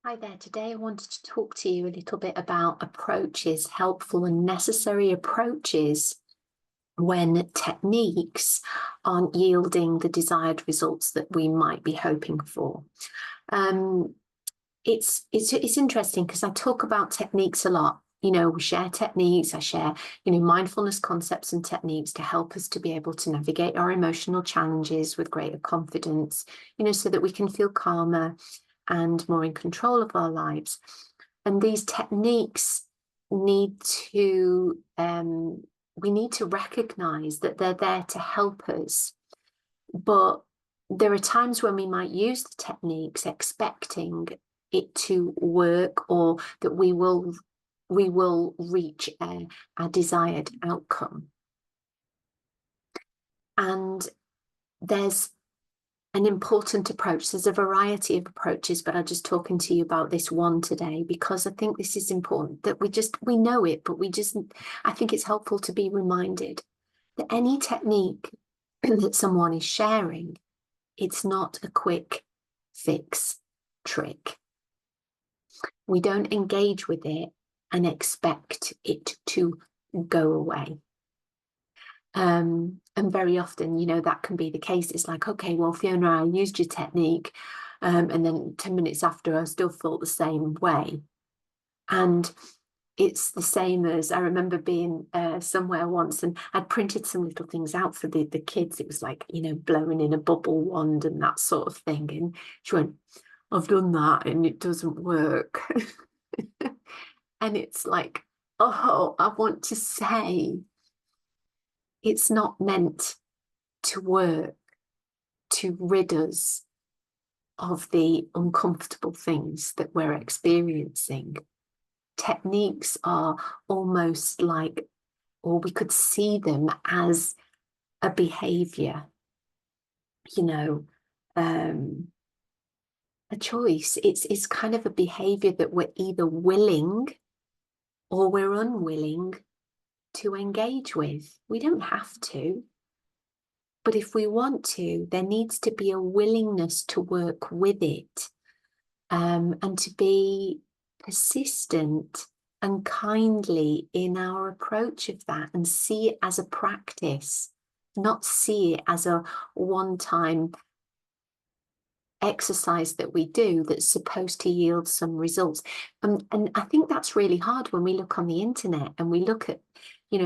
Hi there. Today I wanted to talk to you a little bit about approaches, helpful and necessary approaches when techniques aren't yielding the desired results that we might be hoping for. Um, it's interesting because I talk about techniques a lot. We share techniques. I share, mindfulness concepts and techniques to help us to be able to navigate our emotional challenges with greater confidence, so that we can feel calmer and more in control of our lives. And these techniques need to, we need to recognize that they're there to help us. But there are times when we might use the techniques expecting it to work, or that we will reach a desired outcome. And there's an important approach. There's a variety of approaches, but I'm just talking to you about this one today because I think this is important, that we know it, but I think it's helpful to be reminded that any technique that someone is sharing, it's not a quick fix trick. We don't engage with it and expect it to go away. And very often, that can be the case. It's like, okay, well, Fiona, I used your technique. And then 10 minutes after, I still felt the same way. And it's the same as I remember being somewhere once, and I'd printed some little things out for the kids. It was like, blowing in a bubble wand and that sort of thing. And she went, I've done that and it doesn't work. And it's like, oh, I want to say, it's not meant to work to rid us of the uncomfortable things that we're experiencing. Techniques are almost like, or we could see them as a behavior, a choice. It's kind of a behavior that we're either willing or we're unwilling to engage with. We don't have to. But if we want to, there needs to be a willingness to work with it, and to be persistent and kindly in our approach of that, and see it as a practice, not see it as a one-time exercise that we do that's supposed to yield some results. And I think that's really hard when we look on the internet and we look at,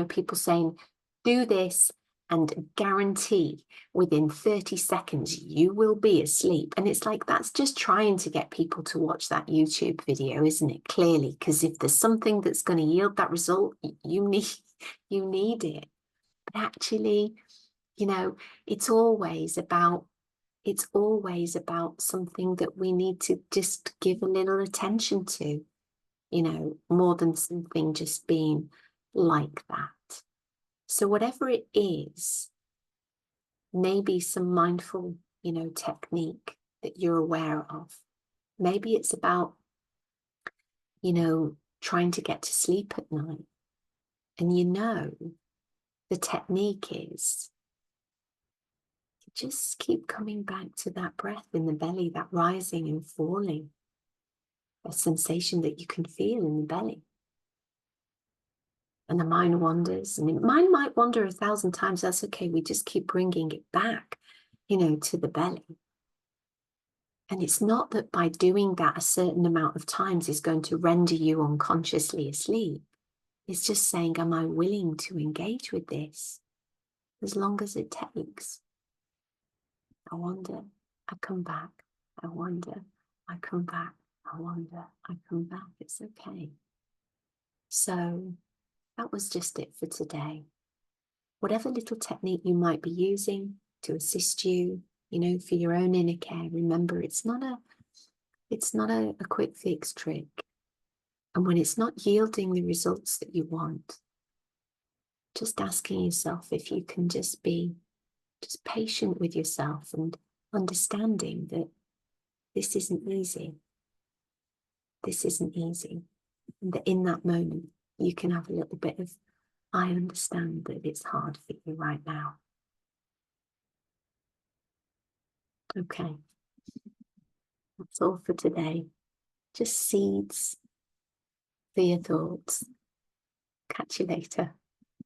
people saying, do this and guarantee within 30 seconds you will be asleep. And it's like, that's just trying to get people to watch that YouTube video, isn't it? Clearly, because if there's something that's going to yield that result, you need it. But actually, it's always about something that we need to just give a little attention to, more than something just being like that. So whatever it is, maybe some mindful, technique that you're aware of. Maybe it's about, trying to get to sleep at night. And the technique is just keep coming back to that breath in the belly, that rising and falling, a sensation that you can feel in the belly. And the mind wanders, and the mind might wander 1,000 times. That's okay. We just keep bringing it back, to the belly. And it's not that by doing that a certain amount of times is going to render you unconsciously asleep. It's just saying, am I willing to engage with this as long as it takes? I wander, I come back. I wander, I come back. I wander, I come back. It's okay. So that was just it for today. Whatever little technique you might be using to assist you, for your own inner care, remember it's not a quick fix trick. And when it's not yielding the results that you want, just asking yourself if you can just be patient with yourself and understanding that this isn't easy. This isn't easy. And that in that moment, you can have a little bit of, I understand that it's hard for you right now. Okay. That's all for today. just seeds for your thoughts. Catch you later.